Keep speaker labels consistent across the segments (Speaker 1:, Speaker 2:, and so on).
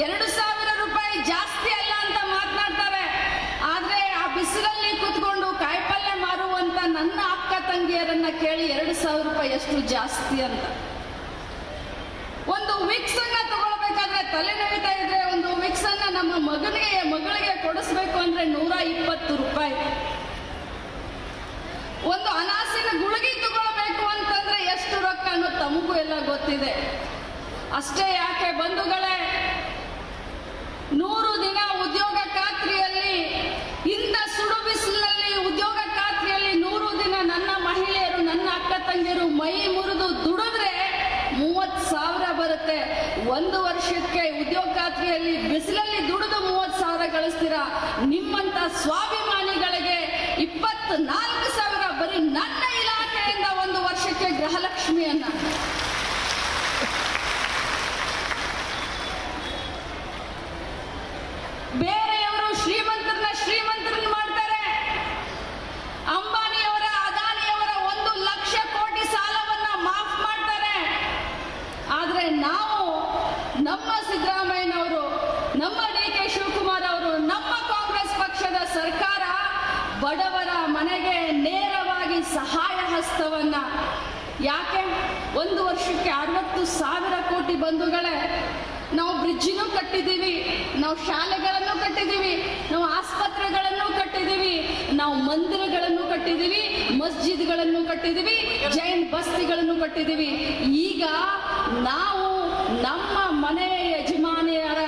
Speaker 1: 2,000 ರೂಪಾಯಿ ಜಾಸ್ತಿ ಅಲ್ಲ ಅಂತ ಮಾತನಾಡ್ತಾರೆ. ಆದ್ರೆ ಆ ಬಿಸಿಲಲ್ಲಿ ಕುತ್ಕೊಂಡು ಕಾಯಿಪಲ್ಯ ಮಾರುವಂತ ನನ್ನ ಅಕ್ಕ ತಂಗಿಯರನ್ನ ಕೇಳಿ 2,000 ರೂಪಾಯಿ ಎಷ್ಟು ಜಾಸ್ತಿ ಅಂತ. ಒಂದು ವಿಕ್ಸ್ ಅನ್ನ ತಗೊಳ್ಬೇಕಾದ್ರೆ ತಲೆ ನೋಯ್ತಾ ಇದ್ರೆ ಒಂದು ವಿಕ್ಸ್ ಅನ್ನ ನಮ್ಮ ಮಗಳಿಗೆ ಕೊಡಿಸ್ಬೇಕು ಅಂದ್ರೆ 120 ರೂಪಾಯಿ. ಒಂದು ಅನಾಸಿನ ಗುಳಿಗೆ ತಗೊಳ್ಬೇಕು ಅಂತಂದ್ರೆ ಎಷ್ಟು ರೊಕ್ಕ ಅನ್ನೋದು ತಮಗೂ ಎಲ್ಲ ಗೊತ್ತಿದೆ. ಅಷ್ಟೇ ಯಾಕೆ ಬಂಧುಗಳೇ, 100 ದಿನ ಉದ್ಯೋಗ ಖಾತ್ರಿಯಲ್ಲಿ ಇಂದ ಸುಡು ಬಿಸಿಲಿನಲ್ಲಿ ಉದ್ಯೋಗ ಖಾತ್ರಿಯಲ್ಲಿ 100 ದಿನ ನನ್ನ ಮಹಿಳೆಯರು ನನ್ನ ಅಕ್ಕ ತಂಗಿಯರು ಮೈ ಮುರಿದು ದುಡಿದ್ರೆ 30,000 ಬರುತ್ತೆ. 1 ವರ್ಷಕ್ಕೆ ಉದ್ಯೋಗ ಖಾತ್ರಿಯಲ್ಲಿ ಬಿಸಿಲಲ್ಲಿ ದುಡಿದು 30,000 ಗಳಿಸ್ತೀರಾ. ನಿಮ್ಮಂತ ಸ್ವಾಭಿಮಾನಿಗಳಿಗೆ 24,000 ಬರೀ ನನ್ನ ಇಲಾಖೆಯಿಂದ 1 ವರ್ಷಕ್ಕೆ ಗೃಹಲಕ್ಷ್ಮಿಯನ್ನ. ಬೇರೆಯವರು ಶ್ರೀಮಂತರನ್ನ ಮಾಡ್ತಾರೆ. ಅಂಬಾನಿಯವರ ಅದಾನಿಯವರ 1 ಲಕ್ಷ ಕೋಟಿ ಸಾಲವನ್ನ ಮಾಫ್ ಮಾಡ್ತಾರೆ. ಆದ್ರೆ ನಾವು ನಮ್ಮ ಸಿದ್ದರಾಮಯ್ಯನವರು, ನಮ್ಮ ಡಿ.ಕೆ. ಶಿವಕುಮಾರ್ ಅವರು, ನಮ್ಮ ಕಾಂಗ್ರೆಸ್ ಪಕ್ಷದ ಸರ್ಕಾರ ಬಡವರ ಮನೆಗೆ ನೇರವಾಗಿ ಸಹಾಯ ಹಸ್ತವನ್ನ. ಯಾಕೆ 1 ವರ್ಷಕ್ಕೆ 60,000 ಕೋಟಿ ಬಂಧುಗಳೇ. ನಾವು ಬ್ರಿಡ್ಜಿನೂ ಕಟ್ಟಿದ್ದೀವಿ, ನಾವು ಶಾಲೆಗಳನ್ನು ಕಟ್ಟಿದ್ದೀವಿ, ನಾವು ಆಸ್ಪತ್ರೆಗಳನ್ನು ಕಟ್ಟಿದ್ದೀವಿ, ನಾವು ಮಂದಿರಗಳನ್ನು ಕಟ್ಟಿದ್ದೀವಿ, ಮಸ್ಜಿದ್ಗಳನ್ನು ಕಟ್ಟಿದ್ದೀವಿ, ಜೈನ್ ಬಸ್ತಿಗಳನ್ನು ಕಟ್ಟಿದ್ದೀವಿ. ಈಗ ನಾವು ನಮ್ಮ ಮನೆಯ ಯಜಮಾನಿಯರ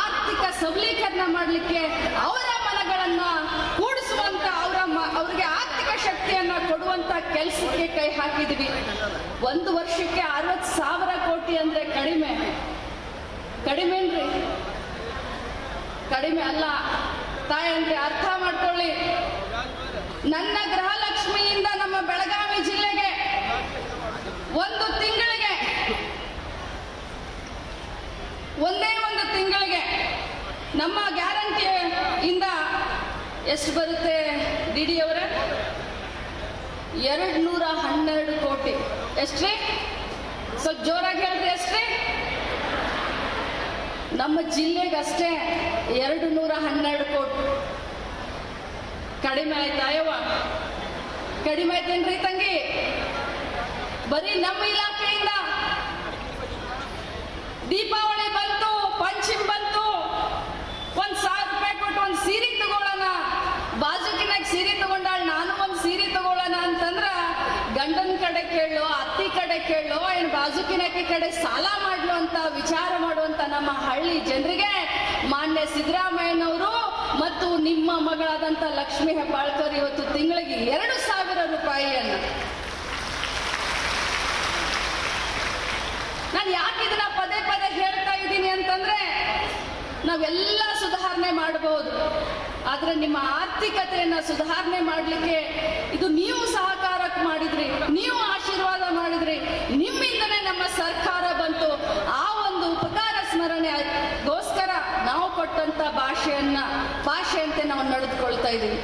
Speaker 1: ಆರ್ಥಿಕ ಸಬಲೀಕರಣ ಮಾಡಲಿಕ್ಕೆ ಅವರ ಮನೆಗಳನ್ನ ಕೂಡಿಸುವಂತ ಅವ್ರಿಗೆ ಆರ್ಥಿಕ ಶಕ್ತಿಯನ್ನ ಕೊಡುವಂತ ಕೆಲಸಕ್ಕೆ ಕೈ ಹಾಕಿದ್ವಿ. 1 ವರ್ಷಕ್ಕೆ 60,000 ಕೋಟಿ ಅಂದ್ರೆ ಕಡಿಮೆನ್ರಿ? ಕಡಿಮೆ ಅಲ್ಲ ತಾಯಂದ್ರೆ, ಅರ್ಥ ಮಾಡ್ಕೊಳ್ಳಿ. ನನ್ನ ಗೃಹಲಕ್ಷ್ಮಿಯಿಂದ ನಮ್ಮ ಬೆಳಗಾವಿ ಜಿಲ್ಲೆಗೆ 1 ತಿಂಗಳಿಗೆ ಒಂದೇ 1 ತಿಂಗಳಿಗೆ ನಮ್ಮ ಗ್ಯಾರಂಟಿ ಇಂದ ಎಷ್ಟು ಬರುತ್ತೆ ಡಿ ಅವರೇ? 212 ಕೋಟಿ. ಎಷ್ಟ್ರಿ? ಸ್ವಲ್ಪ ಜೋರಾಗಿ ಹೇಳಿದ್ರೆ ಎಷ್ಟ್ರಿ? ನಮ್ಮ ಜಿಲ್ಲೆಗಷ್ಟೇ 212 ಕೋಟಿ. ಕಡಿಮೆ ಆಯ್ತಾ ಯವ್ವ? ಕಡಿಮೆ ಆಯ್ತೇನ್ರಿ ತಂಗಿ? ಬರೀ ನಮ್ಮ ಇಲಾಖೆಯಿಂದ ದೀಪಾವಳಿ ಬಂತು, ಪಂಚಮಿ ಬಂತು, 1,000 ರೂಪಾಯಿ ಕೊಟ್ಟು 1 ಸೀರೆ ತಗೊಳ್ಳೋಣ. ಬಾಜುಕಿನಾಗ ಸೀರೆ ತಗೊಂಡಾಳ, ನಾನು 1 ಸೀರೆ ತಗೊಳ್ಳೋಣ ಅಂತಂದ್ರ ಗಂಡನ ಕಡೆ ಕೇಳೋ, ಅತ್ತಿ ಕಡೆ ಕೇಳೋ, ಏನ್ ಬಾಜುಕಿನಾಕಿ ಕಡೆ ಸಾಲ ಮಾಡ್ಲು ಅಂತ ವಿಚಾರ ಮಾಡುವಂತ ನಮ್ಮ ಹಳ್ಳಿ ಜನರಿಗೆ ಮಾನ್ಯ ಸಿದ್ದರಾಮಯ್ಯನವರು ಮತ್ತು ನಿಮ್ಮ ಮಗಳಾದಂತ ಲಕ್ಷ್ಮೀ ಹೆಬ್ಬಾಳ್ಕರ್ ಇವತ್ತು ತಿಂಗಳಿಗೆ 2,000 ರೂಪಾಯಿಯನ್ನ. ನಾನು ಯಾಕೆ ಇದನ್ನ ಪದೇ ಪದೇ ಹೇಳ್ತಾ ಇದ್ದೀನಿ ಅಂತಂದ್ರೆ, ನಾವೆಲ್ಲ ಸುಧಾರಣೆ ಮಾಡಬಹುದು, ಆದ್ರೆ ನಿಮ್ಮ ಆರ್ಥಿಕತೆಯನ್ನ ಸುಧಾರಣೆ ಮಾಡಲಿಕ್ಕೆ ಇದು ನೀವು ಸಹಕಾರಕ್ಕೆ ಮಾಡಿದ್ರಿ, ನೀವು ಆಶೀರ್ವಾದ ಮಾಡಿದ್ರಿ, ನಿಮ್ಮಿಂದನೇ ನಮ್ಮ ಸರ್ಕಾರ ಬಂತು. ಆ ಒಂದು ಉಪಕಾರ ಸ್ಮರಣೆಗೋಸ್ಕರ ನಾವು ಕೊಟ್ಟಂತ ಭಾಷೆಯಂತೆ ನಾವು ನಡೆದುಕೊಳ್ತಾ ಇದ್ದೀವಿ.